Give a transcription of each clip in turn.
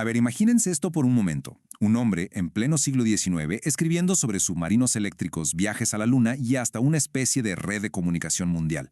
A ver, imagínense esto por un momento. Un hombre en pleno siglo XIX escribiendo sobre submarinos eléctricos, viajes a la Luna y hasta una especie de red de comunicación mundial.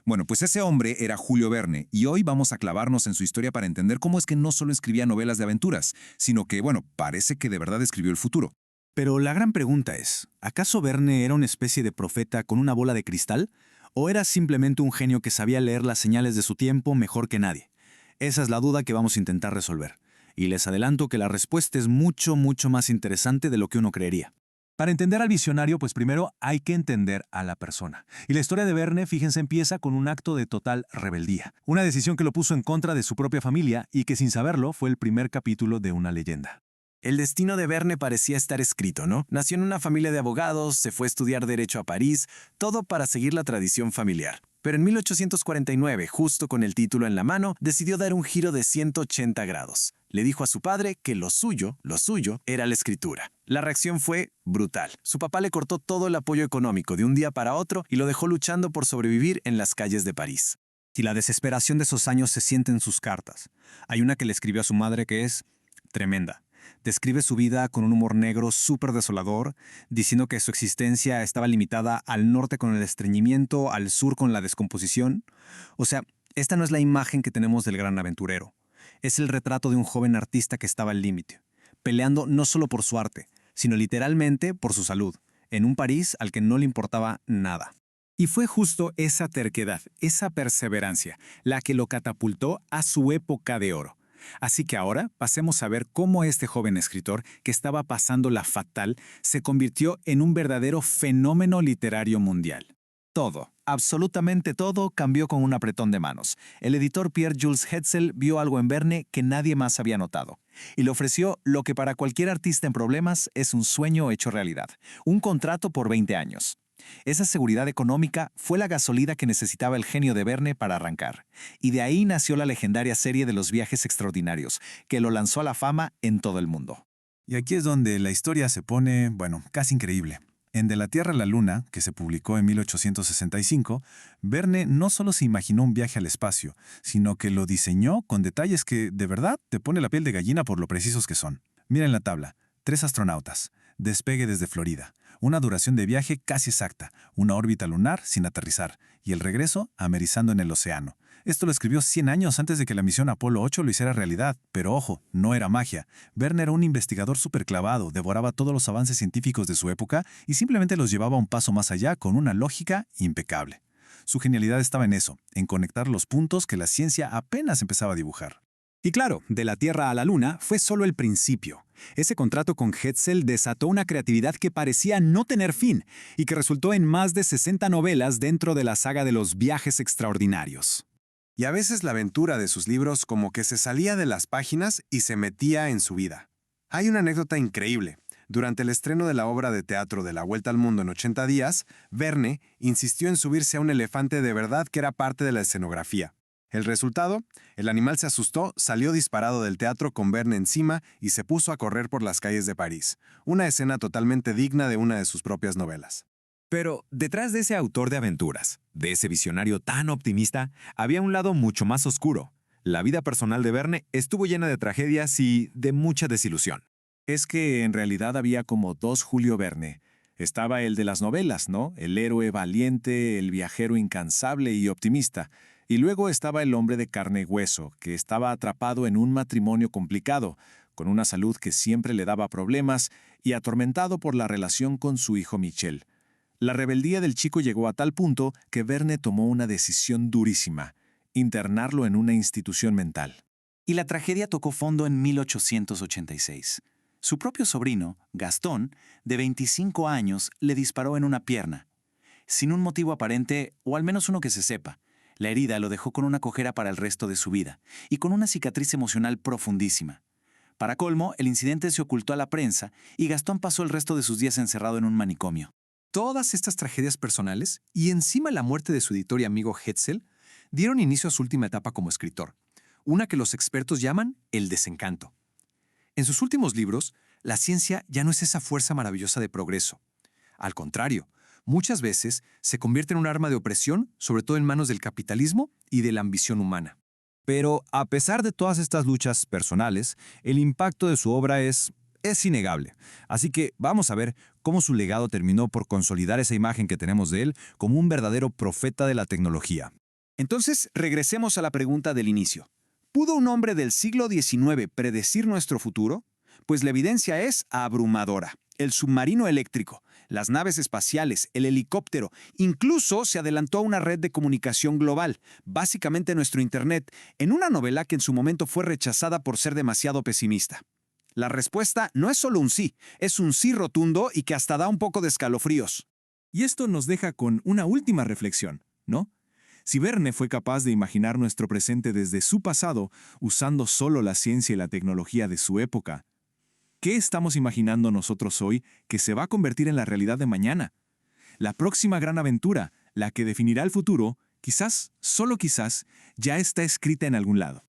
Bueno, pues ese hombre era Julio Verne, y hoy vamos a clavarnos en su historia para entender cómo es que no solo escribía novelas de aventuras, sino que, bueno, parece que de verdad escribió el futuro. Pero la gran pregunta es, ¿acaso Verne era una especie de profeta con una bola de cristal? ¿O era simplemente un genio que sabía leer las señales de su tiempo mejor que nadie? Esa es la duda que vamos a intentar resolver. Y les adelanto que la respuesta es mucho, mucho más interesante de lo que uno creería. Para entender al visionario, pues primero hay que entender a la persona. Y la historia de Verne, fíjense, empieza con un acto de total rebeldía. Una decisión que lo puso en contra de su propia familia y que sin saberlo fue el primer capítulo de una leyenda. El destino de Verne parecía estar escrito, ¿no? Nació en una familia de abogados, se fue a estudiar Derecho a París, todo para seguir la tradición familiar. Pero en 1849, justo con el título en la mano, decidió dar un giro de 180 grados. Le dijo a su padre que lo suyo, era la escritura. La reacción fue brutal. Su papá le cortó todo el apoyo económico de un día para otro y lo dejó luchando por sobrevivir en las calles de París. Y la desesperación de esos años se siente en sus cartas. Hay una que le escribió a su madre que es tremenda. Describe su vida con un humor negro súper desolador, diciendo que su existencia estaba limitada al norte con el estreñimiento, al sur con la descomposición. O sea, esta no es la imagen que tenemos del gran aventurero. Es el retrato de un joven artista que estaba al límite, peleando no solo por su arte, sino literalmente por su salud, en un París al que no le importaba nada. Y fue justo esa terquedad, esa perseverancia, la que lo catapultó a su época de oro. Así que ahora pasemos a ver cómo este joven escritor, que estaba pasándola fatal, se convirtió en un verdadero fenómeno literario mundial. Todo, absolutamente todo, cambió con un apretón de manos. El editor Pierre-Jules Hetzel vio algo en Verne que nadie más había notado, y le ofreció lo que para cualquier artista en problemas es un sueño hecho realidad, un contrato por 20 años. Esa seguridad económica fue la gasolina que necesitaba el genio de Verne para arrancar, y de ahí nació la legendaria serie de los viajes extraordinarios, que lo lanzó a la fama en todo el mundo. Y aquí es donde la historia se pone, bueno, casi increíble. En De la Tierra a la Luna, que se publicó en 1865, Verne no solo se imaginó un viaje al espacio, sino que lo diseñó con detalles que, de verdad, te pone la piel de gallina por lo precisos que son. Mira en la tabla, 3 astronautas, despegue desde Florida, una duración de viaje casi exacta, una órbita lunar sin aterrizar, y el regreso amerizando en el océano. Esto lo escribió 100 años antes de que la misión Apolo 8 lo hiciera realidad. Pero ojo, no era magia. Verne era un investigador superclavado, devoraba todos los avances científicos de su época y simplemente los llevaba un paso más allá con una lógica impecable. Su genialidad estaba en eso, en conectar los puntos que la ciencia apenas empezaba a dibujar. Y claro, De la Tierra a la Luna fue solo el principio. Ese contrato con Hetzel desató una creatividad que parecía no tener fin y que resultó en más de 60 novelas dentro de la saga de los viajes extraordinarios. Y a veces la aventura de sus libros como que se salía de las páginas y se metía en su vida. Hay una anécdota increíble. Durante el estreno de la obra de teatro de La Vuelta al Mundo en 80 días, Verne insistió en subirse a un elefante de verdad que era parte de la escenografía. El resultado, el animal se asustó, salió disparado del teatro con Verne encima y se puso a correr por las calles de París. Una escena totalmente digna de una de sus propias novelas. Pero detrás de ese autor de aventuras, de ese visionario tan optimista, había un lado mucho más oscuro. La vida personal de Verne estuvo llena de tragedias y de mucha desilusión. Es que en realidad había como dos Julio Verne. Estaba el de las novelas, ¿no? El héroe valiente, el viajero incansable y optimista. Y luego estaba el hombre de carne y hueso, que estaba atrapado en un matrimonio complicado, con una salud que siempre le daba problemas y atormentado por la relación con su hijo Michel. La rebeldía del chico llegó a tal punto que Verne tomó una decisión durísima: internarlo en una institución mental. Y la tragedia tocó fondo en 1886. Su propio sobrino, Gastón, de 25 años, le disparó en una pierna. Sin un motivo aparente, o al menos uno que se sepa, la herida lo dejó con una cojera para el resto de su vida y con una cicatriz emocional profundísima. Para colmo, el incidente se ocultó a la prensa y Gastón pasó el resto de sus días encerrado en un manicomio. Todas estas tragedias personales, y encima la muerte de su editor y amigo Hetzel, dieron inicio a su última etapa como escritor, una que los expertos llaman el desencanto. En sus últimos libros, la ciencia ya no es esa fuerza maravillosa de progreso. Al contrario, muchas veces se convierte en un arma de opresión, sobre todo en manos del capitalismo y de la ambición humana. Pero a pesar de todas estas luchas personales, el impacto de su obra es innegable. Así que vamos a ver cómo su legado terminó por consolidar esa imagen que tenemos de él como un verdadero profeta de la tecnología. Entonces, regresemos a la pregunta del inicio. ¿Pudo un hombre del siglo XIX predecir nuestro futuro? Pues la evidencia es abrumadora. El submarino eléctrico, las naves espaciales, el helicóptero, incluso se adelantó a una red de comunicación global, básicamente nuestro Internet, en una novela que en su momento fue rechazada por ser demasiado pesimista. La respuesta no es solo un sí, es un sí rotundo y que hasta da un poco de escalofríos. Y esto nos deja con una última reflexión, ¿no? Si Verne fue capaz de imaginar nuestro presente desde su pasado, usando solo la ciencia y la tecnología de su época, ¿qué estamos imaginando nosotros hoy que se va a convertir en la realidad de mañana? La próxima gran aventura, la que definirá el futuro, quizás, solo quizás, ya está escrita en algún lado.